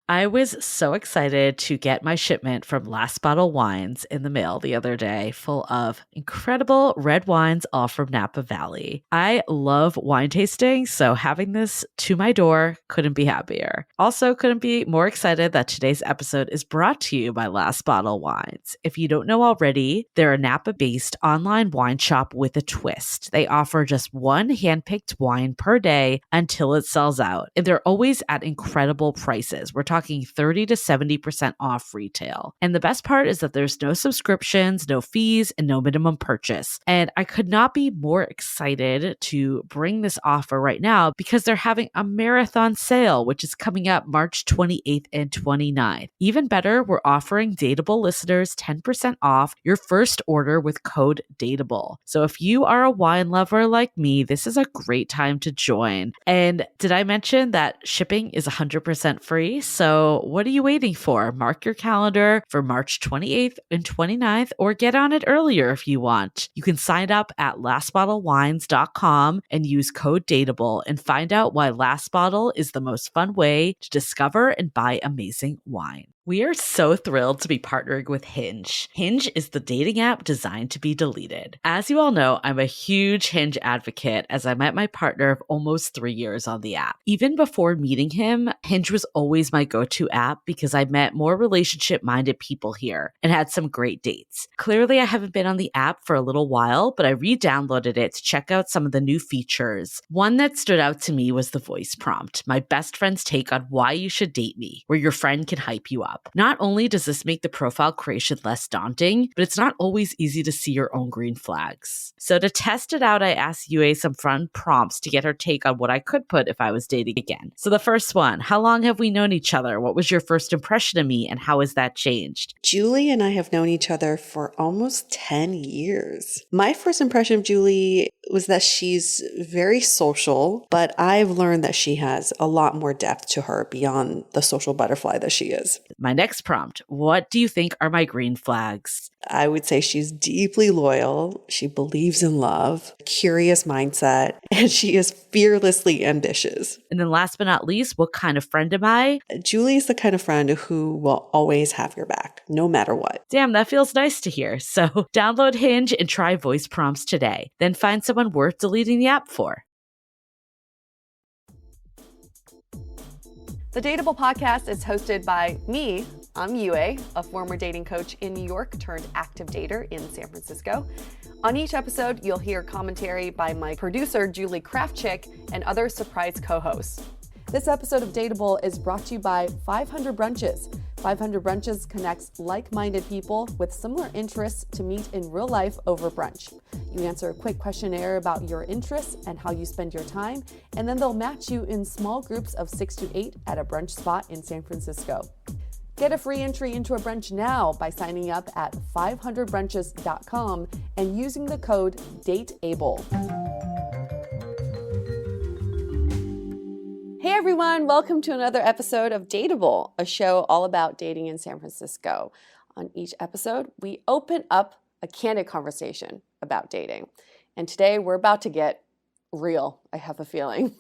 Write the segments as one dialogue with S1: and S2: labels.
S1: I was so excited to get my shipment from Last Bottle Wines in the mail the other day, full of incredible red wines, all from Napa Valley. I love wine tasting, so having this to my door couldn't be happier. Also, couldn't be more excited that today's episode is brought to you by Last Bottle Wines. If you don't know already, they're a Napa-based online wine shop with a twist. They offer just one handpicked wine per day until it sells out, and they're always at incredible prices. We're talking 30 to 70% off retail. And the best part is that there's no subscriptions, no fees, and no minimum purchase. And I could not be more excited to bring this offer right now because they're having a marathon sale, which is coming up March 28th and 29th. Even better, we're offering Dateable listeners 10% off your first order with code DATEABLE. So if you are a wine lover like me, this is a great time to join. And did I mention that shipping is 100% free? So what are you waiting for? Mark your calendar for March 28th and 29th, or get on it earlier if you want. You can sign up at lastbottlewines.com and use code DATEABLE and find out why Last Bottle is the most fun way to discover and buy amazing wine. We are so thrilled to be partnering with Hinge. Hinge is the dating app designed to be deleted. As you all know, I'm a huge Hinge advocate as I met my partner of almost 3 years on the app. Even before meeting him, Hinge was always my go-to app because I met more relationship-minded people here and had some great dates. Clearly, I haven't been on the app for a little while, but I re-downloaded it to check out some of the new features. One that stood out to me was the voice prompt, my best friend's take on why you should date me, where your friend can hype you up. Not only does this make the profile creation less daunting, but it's not always easy to see your own green flags. So to test it out, I asked Yue some fun prompts to get her take on what I could put if I was dating again. So the first one, how long have we known each other? What was your first impression of me and how has that changed?
S2: Julie and I have known each other for almost 10 years. My first impression of Julie was that she's very social, but I've learned that she has a lot more depth to her beyond the social butterfly that she is.
S1: My next prompt, what do you think are my green flags?
S2: I would say she's deeply loyal. She believes in love, curious mindset, and she is fearlessly ambitious.
S1: And then last but not least, what kind of friend am I?
S2: Julie is the kind of friend who will always have your back, no matter what.
S1: Damn, that feels nice to hear. So download Hinge and try voice prompts today. Then find someone worth deleting the app for.
S3: The Dateable podcast is hosted by me. I'm Yue, a former dating coach in New York turned active dater in San Francisco. On each episode, you'll hear commentary by my producer, Julie Krafchick, and other surprise co-hosts. This episode of Dateable is brought to you by 500 Brunches. 500 Brunches connects like-minded people with similar interests to meet in real life over brunch. You answer a quick questionnaire about your interests and how you spend your time, and then they'll match you in small groups of 6 to 8 at a brunch spot in San Francisco. Get a free entry into a brunch now by signing up at 500brunches.com and using the code DATEABLE. Hey everyone, welcome to another episode of Dateable, a show all about dating in San Francisco. On each episode, we open up a candid conversation about dating. And today we're about to get real, I have a feeling.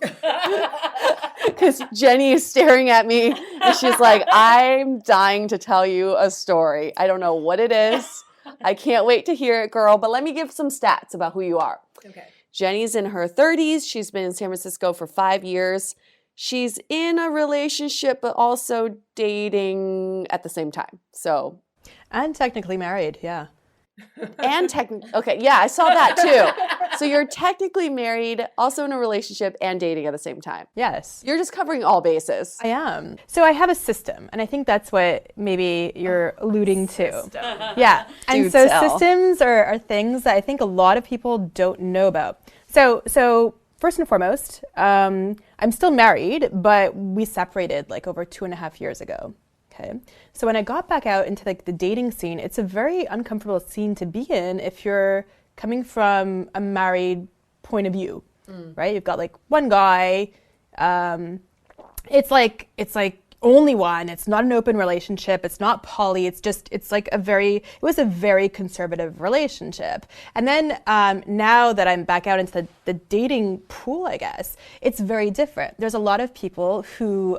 S3: Because Jenny is staring at me and she's like, I'm dying to tell you a story. I don't know what it is. I can't wait to hear it, girl. But let me give some stats about who you are.
S4: Okay.
S3: Jenny's in her 30s. She's been in San Francisco for 5 years. She's in a relationship, but also dating at the same time. So,
S4: And technically married, yeah.
S3: Okay, yeah, I saw that too. So you're technically married, also in a relationship, and dating at the same time.
S4: Yes.
S3: You're just covering all bases.
S4: I am. So I have a system, and I think that's what maybe you're alluding to. Yeah. And
S3: Do
S4: so
S3: tell.
S4: systems are things that I think a lot of people don't know about. So first and foremost, I'm still married, but we separated like over 2.5 years ago. Okay. So when I got back out into like the dating scene, it's a very uncomfortable scene to be in if you're coming from a married point of view, right? You've got like one guy. It's like only one. It's not an open relationship. It's not poly. It was a very conservative relationship. And then now that I'm back out into the dating pool, I guess, it's very different. There's a lot of people who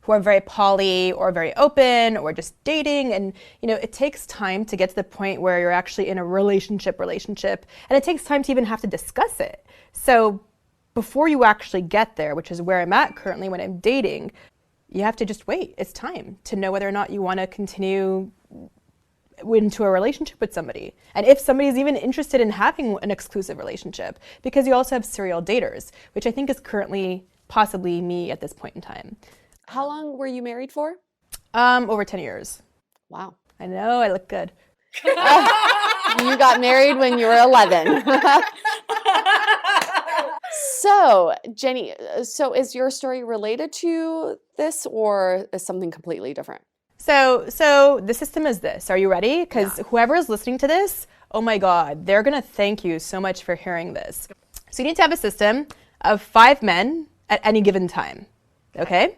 S4: who are very poly or very open or just dating. And, it takes time to get to the point where you're actually in a relationship. And it takes time to even have to discuss it. So before you actually get there, which is where I'm at currently when I'm dating, you have to just wait. It's time to know whether or not you want to continue into a relationship with somebody. And if somebody's even interested in having an exclusive relationship, because you also have serial daters, which I think is currently possibly me at this point in time.
S3: How long were you married for?
S4: Over 10 years.
S3: Wow.
S4: I know, I look good.
S3: You got married when you were 11. So, Jenny, is your story related to this or is something completely different?
S4: So the system is this. Are you ready? Because whoever is listening to this, oh my God, they're going to thank you so much for hearing this. So you need to have a system of 5 men at any given time. Okay?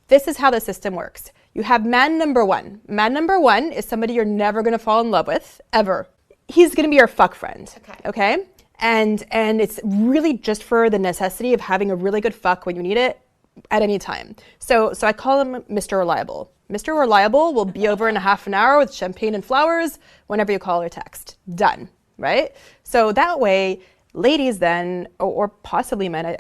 S4: This is how the system works. You have man number 1. Man number 1 is somebody you're never going to fall in love with, ever. He's going to be your fuck friend. Okay? And it's really just for the necessity of having a really good fuck when you need it at any time. So I call him Mr. Reliable. Mr. Reliable will be over in a half an hour with champagne and flowers whenever you call or text. Done, right? So that way, ladies then, or possibly men,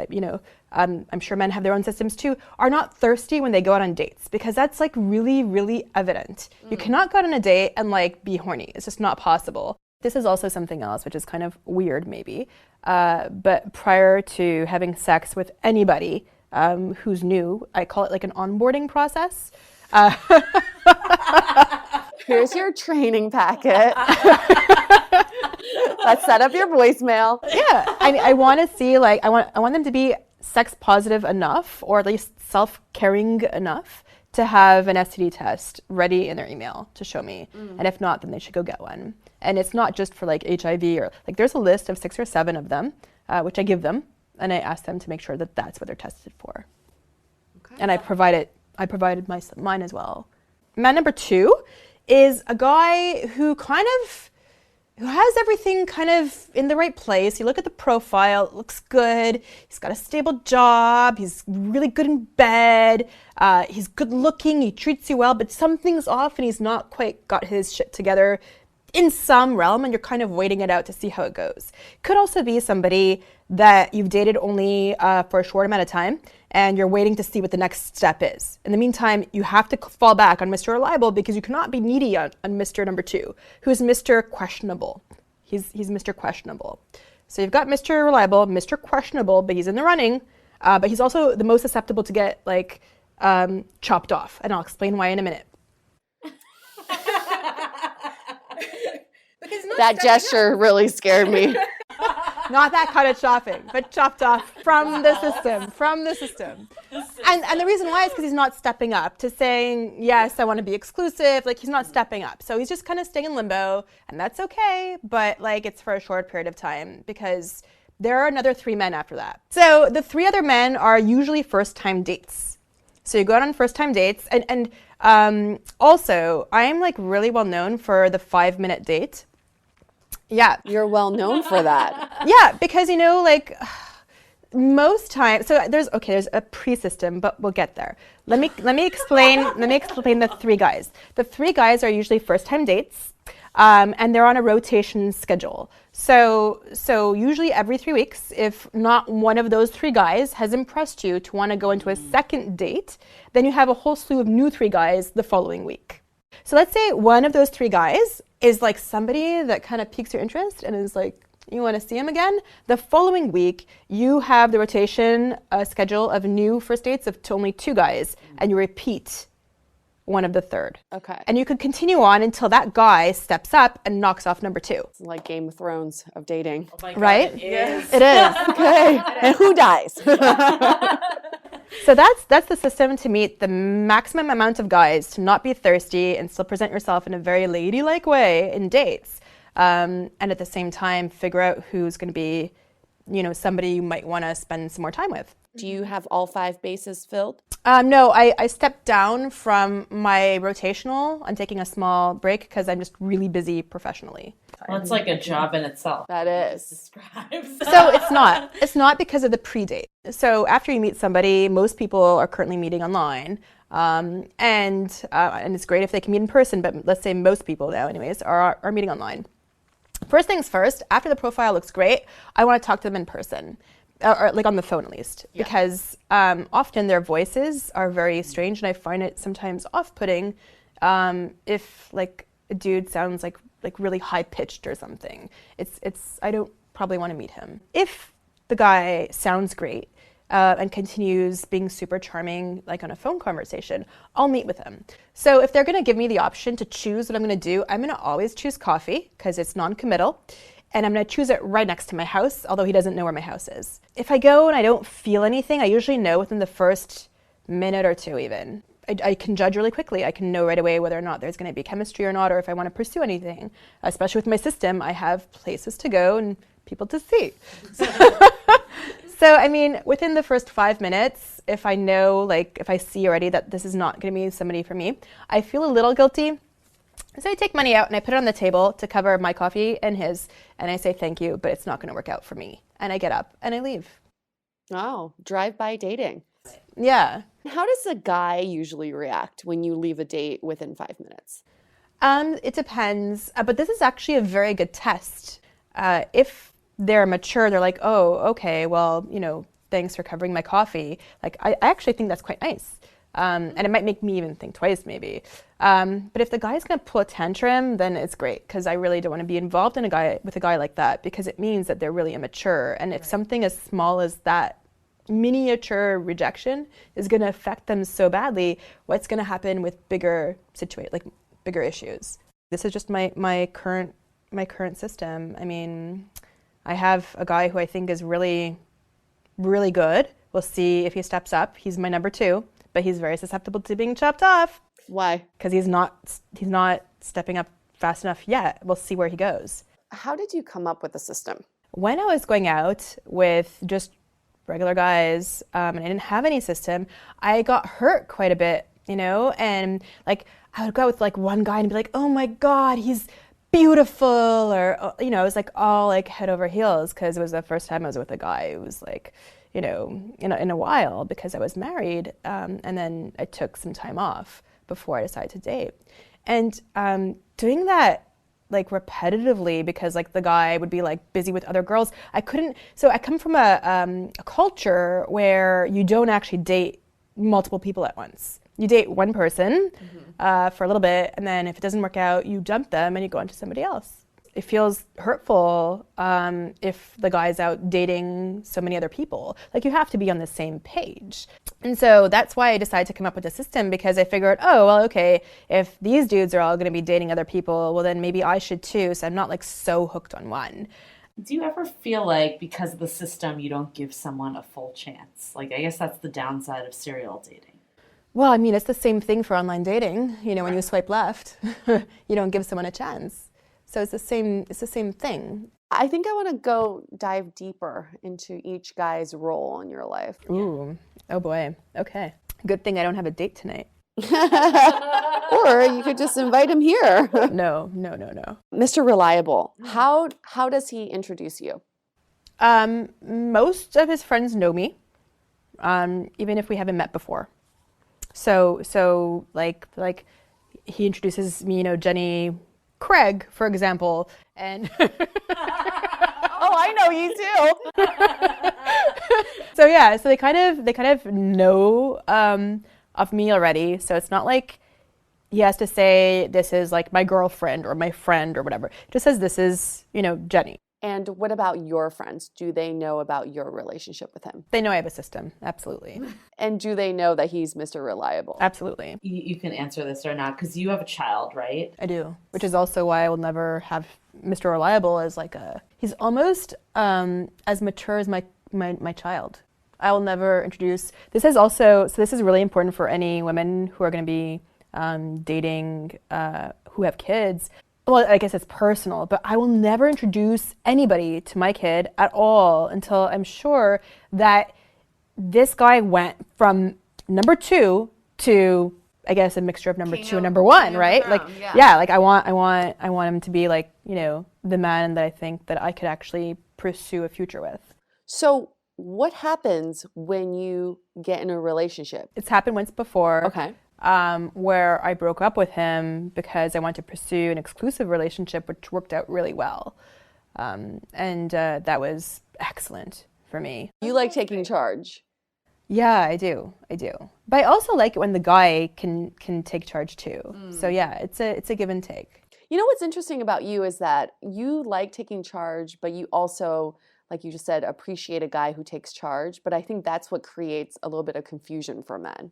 S4: I'm sure men have their own systems too, are not thirsty when they go out on dates, because that's like really, really evident. You cannot go out on a date and like be horny. It's just not possible. This is also something else, which is kind of weird maybe. But prior to having sex with anybody who's new, I call it like an onboarding process.
S3: Here's your training packet. Let's set up your voicemail.
S4: Yeah, I want to see I want them to be sex positive enough, or at least self-caring enough to have an STD test ready in their email to show me. And if not, then they should go get one. And it's not just for like HIV or there's a list of 6 or 7 of them, which I give them, and I ask them to make sure that that's what they're tested for. Okay. And I provided mine as well. Man number 2 is a guy who has everything kind of in the right place. You look at the profile, it looks good. He's got a stable job. He's really good in bed. He's good looking. He treats you well, but something's off and he's not quite got his shit together in some realm, and you're kind of waiting it out to see how it goes. Could also be somebody that you've dated only for a short amount of time, and you're waiting to see what the next step is. In the meantime, you have to fall back on Mr. Reliable, because you cannot be needy on Mr. number 2, who's Mr. Questionable. He's Mr. Questionable. So you've got Mr. Reliable, Mr. Questionable, but he's in the running, but he's also the most susceptible to get chopped off, and I'll explain why in a minute.
S3: That gesture really scared me.
S4: Not that kind of chopping, but chopped off from the system. And the reason why is because he's not stepping up to saying, yes, I want to be exclusive. He's not stepping up. So he's just kind of staying in limbo, and that's okay, but it's for a short period of time, because there are another 3 men after that. So the 3 other men are usually first-time dates. So you go out on first-time dates, and also, I am really well known for the 5-minute date. Yeah.
S3: You're well known for that.
S4: Yeah, because, most times, so there's a pre-system, but we'll get there. Let me explain the 3 guys. The 3 guys are usually first-time dates, and they're on a rotation schedule. So usually every 3 weeks, if not one of those 3 guys has impressed you to want to go into a second date, then you have a whole slew of new 3 guys the following week. So let's say one of those 3 guys is somebody that kind of piques your interest and is you want to see him again. The following week, you have the rotation schedule of new first dates of only 2 guys, and you repeat one of the 3rd.
S3: Okay.
S4: And you could continue on until that guy steps up and knocks off number 2.
S3: It's like Game of Thrones of dating.
S1: Oh my God,
S4: right?
S1: It is.
S4: It is.
S3: Okay. And who dies?
S4: So that's the system to meet the maximum amount of guys, to not be thirsty and still present yourself in a very ladylike way in dates. And at the same time, figure out who's going to be, somebody you might want to spend some more time with.
S3: Do you have all 5 bases filled?
S4: No, I stepped down from my rotational. I'm taking a small break because I'm just really busy professionally.
S1: Well, it's like a job in itself.
S3: That is.
S1: Describes.
S4: So it's not. It's not because of the pre-date. So after you meet somebody, most people are currently meeting online. And it's great if they can meet in person, but let's say most people now anyways are meeting online. First things first, after the profile looks great, I want to talk to them in person. Or like on the phone at least, because often their voices are very strange, and I find it sometimes off-putting if like a dude sounds like really high-pitched or something. I don't probably want to meet him. If the guy sounds great and continues being super charming, like on a phone conversation, I'll meet with him. So if they're going to give me the option to choose what I'm going to do, I'm going to always choose coffee because it's non-committal. And I'm going to choose it right next to my house, although he doesn't know where my house is. If I go and I don't feel anything, I usually know within the first minute or two even. I can judge really quickly. I can know right away whether or not there's going to be chemistry or not, or if I want to pursue anything. Especially with my system, I have places to go and people to see. So, I mean, within the first 5 minutes, if I know, like, if I see already that this is not going to be somebody for me, I feel a little guilty. So I take money out and I put it on the table to cover my coffee and his, and I say thank you, but it's not going to work out for me. And I get up and I leave.
S3: Oh, drive-by dating.
S4: Yeah.
S3: How does a guy usually react when you leave a date within 5 minutes?
S4: It depends, but this is actually a very good test. If they're mature, they're like, oh, okay, well, thanks for covering my coffee. Like, I actually think that's quite nice. And it might make me even think twice, maybe. But if the guy's going to pull a tantrum, then it's great, because I really don't want to be involved with a guy like that, because it means that they're really immature. And if something as small as that miniature rejection is going to affect them so badly, what's going to happen with bigger issues? This is just my current system. I mean, I have a guy who I think is really, really good. We'll see if he steps up. He's my number 2. But he's very susceptible to being chopped off.
S3: Why?
S4: Because he's not stepping up fast enough yet. We'll see where he goes.
S3: How did you come up with the system?
S4: When I was going out with just regular guys and I didn't have any system, I got hurt quite a bit, and like I would go with like one guy and be like, oh my God, he's beautiful, or it was like all like head over heels, because it was the first time I was with a guy who was like, in a while, because I was married, and then I took some time off before I decided to date. And doing that like repetitively, because like the guy would be like busy with other girls, I couldn't. So I come from a culture where you don't actually date multiple people at once. You date one person for a little bit, and then if it doesn't work out, you dump them and you go on to somebody else. It feels hurtful if the guy's out dating so many other people. Like, you have to be on the same page. And so that's why I decided to come up with a system, because I figured, oh, well, okay, if these dudes are all going to be dating other people, well, then maybe I should too, so I'm not like so hooked on one.
S1: Do you ever feel like because of the system you don't give someone a full chance? Like, I guess that's the downside of serial dating.
S4: Well, I mean, it's the same thing for online dating. When you swipe left, you don't give someone a chance. So it's the same thing.
S3: I think I want to go dive deeper into each guy's role in your life.
S4: Ooh, oh boy. Okay. Good thing I don't have a date tonight.
S3: Or you could just invite him here.
S4: No.
S3: Mr. Reliable, how does he introduce you?
S4: Most of his friends know me, even if we haven't met before. So like he introduces me, Jenny Craig, for example, and
S3: oh, I know you too.
S4: So they kind of know of me already. So it's not like he has to say this is like my girlfriend or my friend or whatever. It just says this is Jenny.
S3: And what about your friends? Do they know about your relationship with him?
S4: They know I have a system, absolutely.
S3: And do they know that he's Mr. Reliable?
S4: Absolutely.
S1: You can answer this or not, because you have a child, right?
S4: I do, which is also why I will never have Mr. Reliable as he's almost as mature as my child. I will never introduce, this is really important for any women who are going to be dating who have kids. Well, I guess it's personal, but I will never introduce anybody to my kid at all until I'm sure that this guy went from number 2 to, I guess, a mixture of number 2 and number 1, right? Like, yeah, like I want him to be like, you know, the man that I think that I could actually pursue a future with.
S3: So what happens when you get in a relationship?
S4: It's happened once before.
S3: Okay.
S4: Where I broke up with him because I wanted to pursue an exclusive relationship, which worked out really well. And that was excellent for me.
S3: You like taking charge?
S4: Yeah, I do. But I also like it when the guy can take charge too. So yeah, it's a give and take.
S3: You know what's interesting about you is that you like taking charge, but you also, like you just said, appreciate a guy who takes charge. But I think that's what creates a little bit of confusion for men,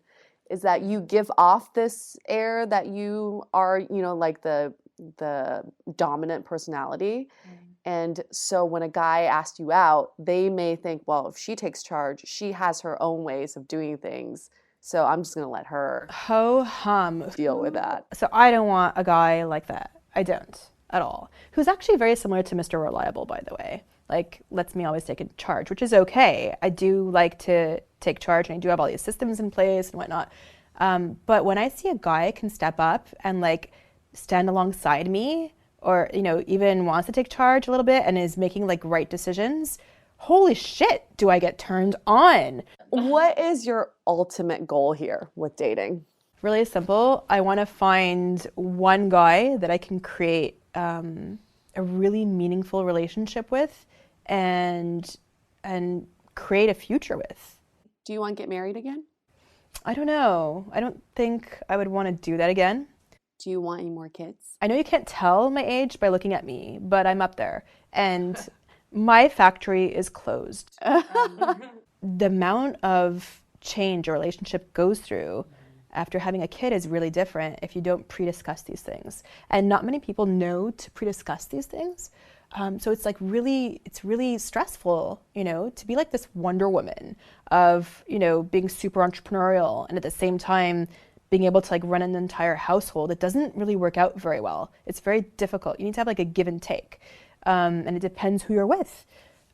S3: is that you give off this air that you are, you know, like the dominant personality. And so when a guy asks you out, they may think, well, if she takes charge, she has her own ways of doing things. So I'm just going to let her deal with that.
S4: So I don't want a guy like that. I don't at all. Who's actually very similar to Mr. Reliable, by the way. Like, lets me always take in charge, which is okay. I do like to take charge, and I do have all these systems in place and whatnot. But when I see a guy can step up and like stand alongside me, or, you know, even wants to take charge a little bit and is making like right decisions, holy shit, do I get turned on.
S3: What is your ultimate goal here with dating?
S4: Really simple. I want to find one guy that I can create a really meaningful relationship with and create a future with.
S3: Do you want to get married again?
S4: I don't know. I don't think I would want to do that again.
S3: Do you want any more kids?
S4: I know you can't tell my age by looking at me, but I'm up there. And my factory is closed. The amount of change a relationship goes through after having a kid is really different if you don't pre-discuss these things. And not many people know to pre-discuss these things. So it's like it's really stressful, you know, to be like this Wonder Woman of, you know, being super entrepreneurial and at the same time being able to like run an entire household. It doesn't really work out very well. It's very difficult. You need to have like a give and take. And it depends who you're with.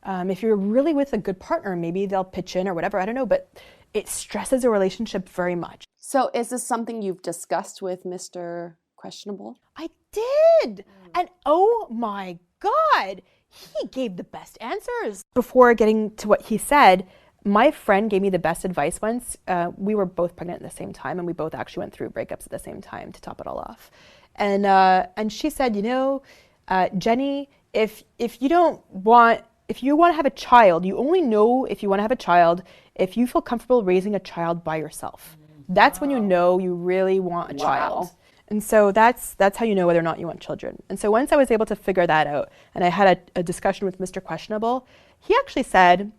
S4: If you're really with a good partner, maybe they'll pitch in or whatever, I don't know, but it stresses a relationship very much.
S3: So is this something you've discussed with Mr. Questionable?
S4: I did. And oh my God, he gave the best answers. Before getting to what he said, my friend gave me the best advice once. We were both pregnant at the same time, and we both actually went through breakups at the same time to top it all off. And she said, you know, Jenny, if you want to have a child, you only know if you want to have a child if you feel comfortable raising a child by yourself. That's when you know you really want a child. And so that's how you know whether or not you want children. And so once I was able to figure that out, and I had a discussion with Mr. Questionable, he actually said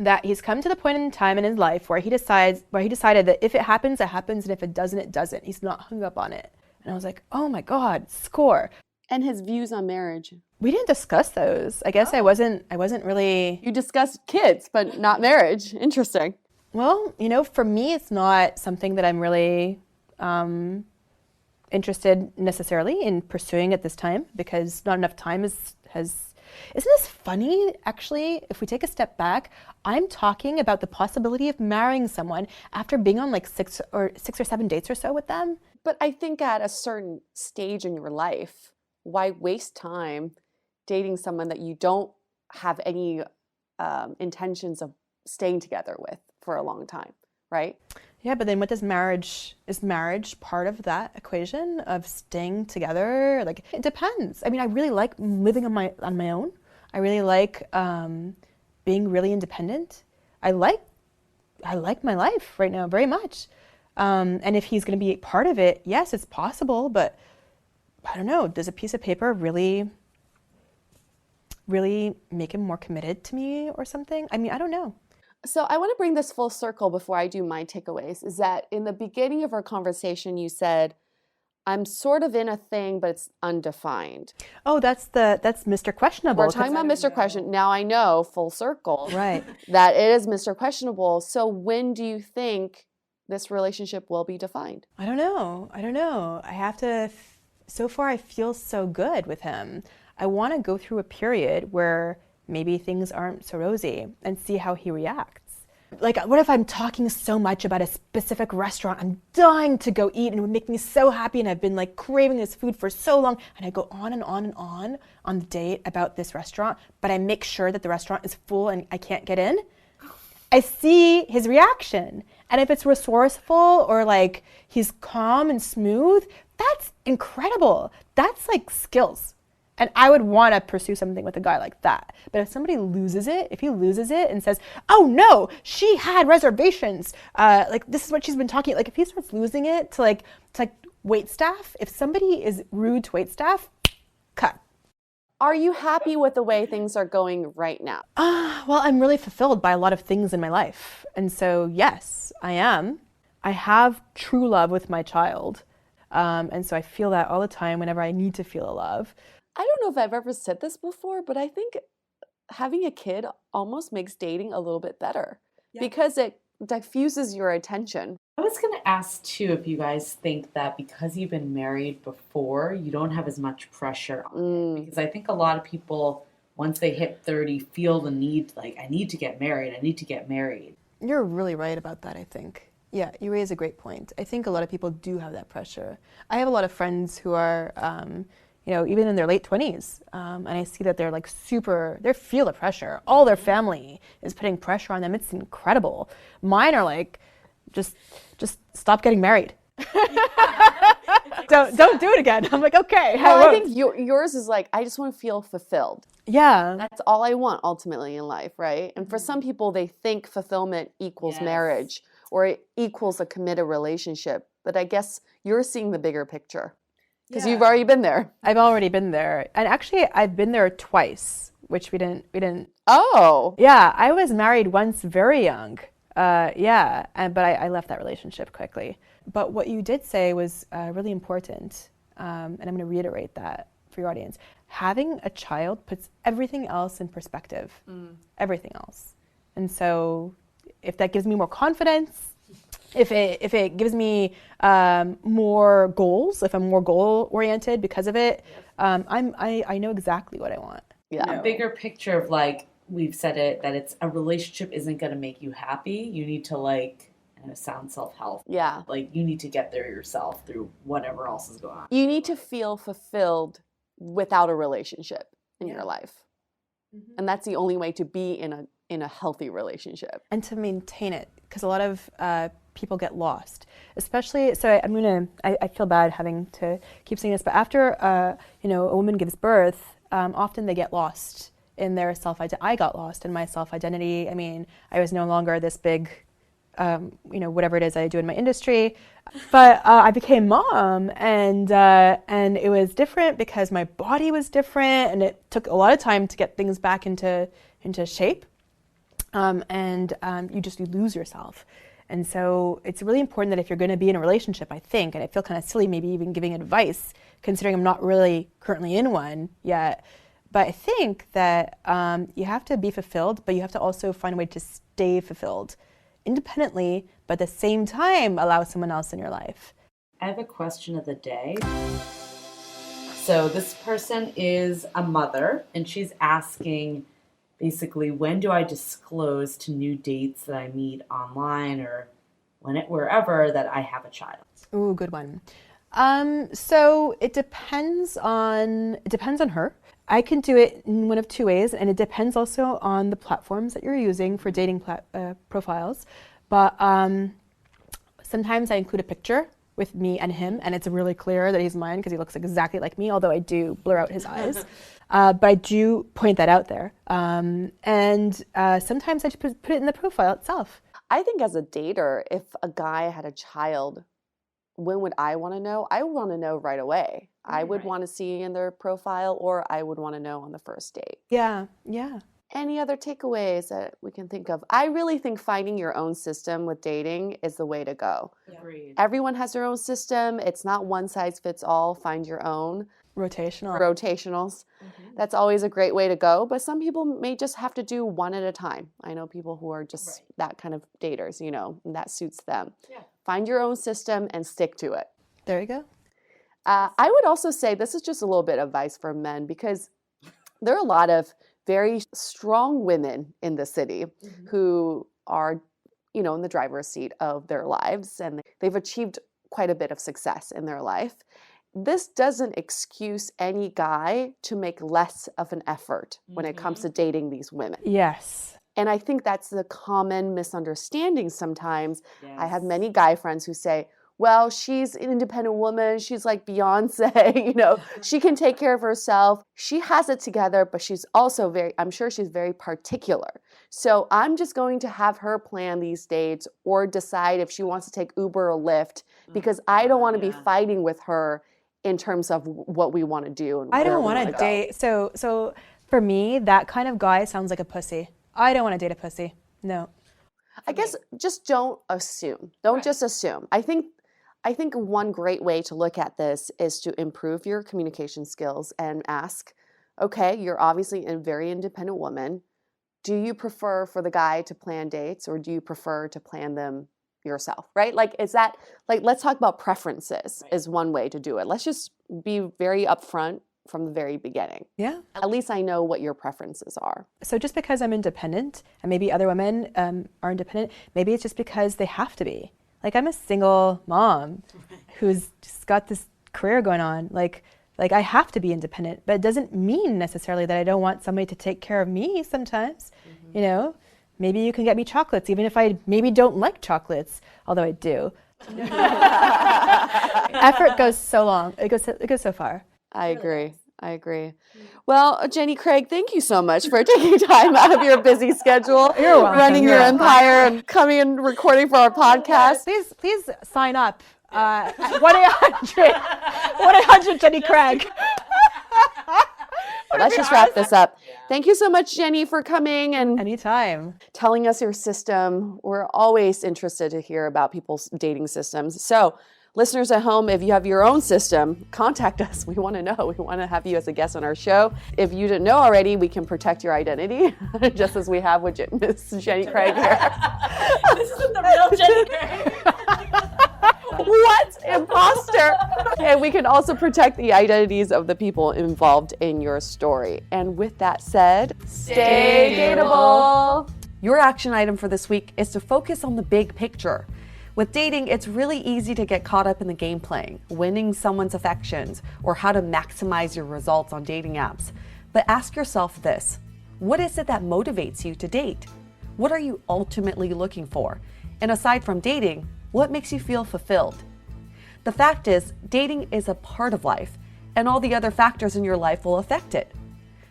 S4: that he's come to the point in time in his life where he decided that if it happens, it happens, and if it doesn't, it doesn't. He's not hung up on it. And I was like, oh my God, score.
S3: And his views on marriage?
S4: We didn't discuss those. I guess I wasn't really...
S3: You discussed kids, but not marriage. Interesting.
S4: Well, you know, for me, it's not something that I'm really interested necessarily in pursuing at this time, because not enough time has... Isn't this funny, actually? If we take a step back, I'm talking about the possibility of marrying someone after being on like six or 7 dates or so with them.
S3: But I think at a certain stage in your life, why waste time dating someone that you don't have any intentions of staying together with for a long time, right?
S4: Yeah, but then what does is marriage part of that equation of staying together? Like, it depends. I mean, I really like living on my own. I really like being really independent. I like my life right now very much. And if he's going to be part of it, yes, it's possible, but I don't know, does a piece of paper really make him more committed to me or something? I mean, I don't know.
S3: So I want to bring this full circle before I do my takeaways, is that in the beginning of our conversation, you said, I'm sort of in a thing, but it's undefined.
S4: Oh, that's Mr. Questionable.
S3: We're talking about Mr. Question. Now I know, full circle,
S4: right,
S3: that it is Mr. Questionable. So when do you think this relationship will be defined?
S4: I don't know. I have to, so far I feel so good with him. I want to go through a period where maybe things aren't so rosy and see how he reacts. Like, what if I'm talking so much about a specific restaurant I'm dying to go eat and it would make me so happy and I've been like craving this food for so long, and I go on and on and on the date about this restaurant, but I make sure that the restaurant is full and I can't get in? I see his reaction. And if it's resourceful or like he's calm and smooth, that's incredible. That's like skills. And I would want to pursue something with a guy like that. But if somebody loses it, if he loses it and says, oh no, she had reservations, like this is what she's been talking, like if he starts losing it to like wait staff, if somebody is rude to wait staff, cut.
S3: Are you happy with the way things are going right now?
S4: Well, I'm really fulfilled by a lot of things in my life. And so, yes, I am. I have true love with my child. And so I feel that all the time whenever I need to feel a love.
S3: I don't know if I've ever said this before, but I think having a kid almost makes dating a little bit better because it diffuses your attention.
S1: I was going to ask too if you guys think that because you've been married before, you don't have as much pressure on it. Because I think a lot of people, once they hit 30, feel the need, like, I need to get married. I need to get married.
S4: You're really right about that, I think. Yeah, you raise a great point. I think a lot of people do have that pressure. I have a lot of friends who are, even in their late 20s, and I see that they're like they feel the pressure. All their family is putting pressure on them. It's incredible. Mine are like, just stop getting married. Don't do it again. I'm like, okay.
S3: Well, I think yours is like, I just want to feel fulfilled.
S4: Yeah.
S3: That's all I want ultimately in life, right? And for some people, they think fulfillment equals marriage or it equals a committed relationship. But I guess you're seeing the bigger picture because you've already been there.
S4: I've already been there. And actually, I've been there twice, which we didn't.
S3: Oh.
S4: Yeah, I was married once very young. But I left that relationship quickly. But what you did say was really important, and I'm going to reiterate that for your audience. Having a child puts everything else in perspective, everything else. And so if that gives me more confidence, if it gives me more goals, if I'm more goal-oriented because of it, I know exactly what I want.
S1: Yeah. A bigger picture of like, we've said it, that it's a relationship isn't going to make you happy. You need to sound self-help.
S3: Yeah.
S1: Like you need to get there yourself through whatever else is going on.
S3: You need to feel fulfilled without a relationship in your life. Mm-hmm. And that's the only way to be in a healthy relationship.
S4: And to maintain it, because a lot of people get lost. Especially, so I feel bad having to keep saying this, but after a woman gives birth, often they get lost in their self-identity. I got lost in my self-identity. I mean, I was no longer this big, whatever it is I do in my industry. But I became mom, and it was different because my body was different, and it took a lot of time to get things back into shape. You lose yourself. And so it's really important that if you're going to be in a relationship, I think, and I feel kind of silly maybe even giving advice, considering I'm not really currently in one yet, but I think that you have to be fulfilled, but you have to also find a way to stay fulfilled independently, but at the same time allow someone else in your life.
S1: I have a question of the day. So this person is a mother, and she's asking, basically, when do I disclose to new dates that I meet online or wherever that I have a child?
S4: Ooh, good one. So it depends on her. I can do it in one of two ways, and it depends also on the platforms that you're using for dating profiles. But sometimes I include a picture with me and him, and it's really clear that he's mine because he looks exactly like me, although I do blur out his eyes. But I do point that out there. And sometimes I just put it in the profile itself.
S3: I think as a dater, if a guy had a child, when would I want to know? I would want to know right away. I would want to see in their profile, or I would want to know on the first date.
S4: Yeah.
S3: Any other takeaways that we can think of? I really think finding your own system with dating is the way to go.
S1: Agreed.
S3: Everyone has their own system. It's not one size fits all. Find your own. Rotationals. Mm-hmm. That's always a great way to go. But some people may just have to do one at a time. I know people who are just that kind of daters, and that suits them. Yeah. Find your own system and stick to it.
S4: There you go.
S3: I would also say this is just a little bit of advice for men, because there are a lot of very strong women in the city who are in the driver's seat of their lives, and they've achieved quite a bit of success in their life. This doesn't excuse any guy to make less of an effort when it comes to dating these women.
S4: Yes.
S3: And I think that's the common misunderstanding sometimes. Yes. I have many guy friends who say, well, she's an independent woman. She's like Beyonce, she can take care of herself. She has it together, but she's also I'm sure she's very particular. So I'm just going to have her plan these dates or decide if she wants to take Uber or Lyft, because I don't want to be fighting with her in terms of what we want to do. And
S4: I don't want to date. So for me, that kind of guy sounds like a pussy. I don't want to date a pussy. No.
S3: I guess just don't assume. Don't just assume. I think one great way to look at this is to improve your communication skills and ask, okay, you're obviously a very independent woman. Do you prefer for the guy to plan dates, or do you prefer to plan them yourself, right? Let's talk about preferences is one way to do it. Let's just be very upfront from the very beginning.
S4: Yeah.
S3: At least I know what your preferences are.
S4: So just because I'm independent, and maybe other women are independent, maybe it's just because they have to be. Like, I'm a single mom who's just got this career going on. Like I have to be independent, but it doesn't mean necessarily that I don't want somebody to take care of me sometimes. Maybe you can get me chocolates, even if I maybe don't like chocolates, although I do. Effort goes so long. It goes so far.
S3: I agree. Well, Jenny Craig, thank you so much for taking time out of your busy schedule, running your empire, and coming and recording for our podcast.
S4: Please sign up. 1-800 Jenny Craig.
S3: Let's just wrap this up. Thank you so much, Jenny, for coming and
S4: anytime
S3: telling us your system. We're always interested to hear about people's dating systems. So, listeners at home, if you have your own system, contact us. We want to know. We want to have you as a guest on our show. If you didn't know already, we can protect your identity, just as we have with Miss Jenny Craig here.
S1: This isn't the real Jenny Craig.
S3: What? Imposter! And we can also protect the identities of the people involved in your story. And with that said, stay dateable! Your action item for this week is to focus on the big picture. With dating, it's really easy to get caught up in the game playing, winning someone's affections, or how to maximize your results on dating apps. But ask yourself this: what is it that motivates you to date? What are you ultimately looking for? And aside from dating, what makes you feel fulfilled? The fact is, dating is a part of life, and all the other factors in your life will affect it.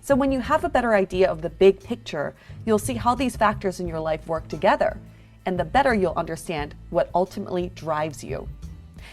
S3: So when you have a better idea of the big picture, you'll see how these factors in your life work together, and the better you'll understand what ultimately drives you.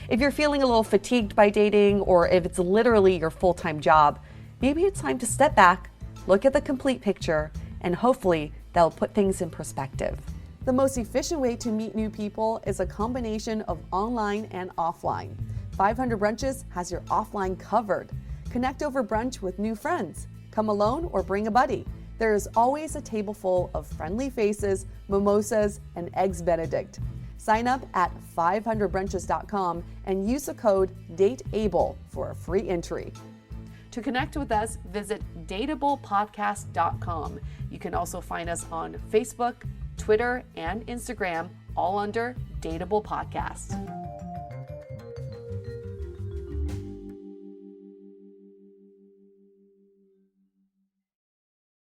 S3: If you're feeling a little fatigued by dating, or if it's literally your full-time job, maybe it's time to step back, look at the complete picture, and hopefully that'll put things in perspective. The most efficient way to meet new people is a combination of online and offline. 500 Brunches has your offline covered. Connect over brunch with new friends. Come alone or bring a buddy. There is always a table full of friendly faces, mimosas, and eggs Benedict. Sign up at 500brunches.com and use the code DATEABLE for a free entry. To connect with us, visit dateablepodcast.com. You can also find us on Facebook, Twitter, and Instagram, all under Dateable Podcast.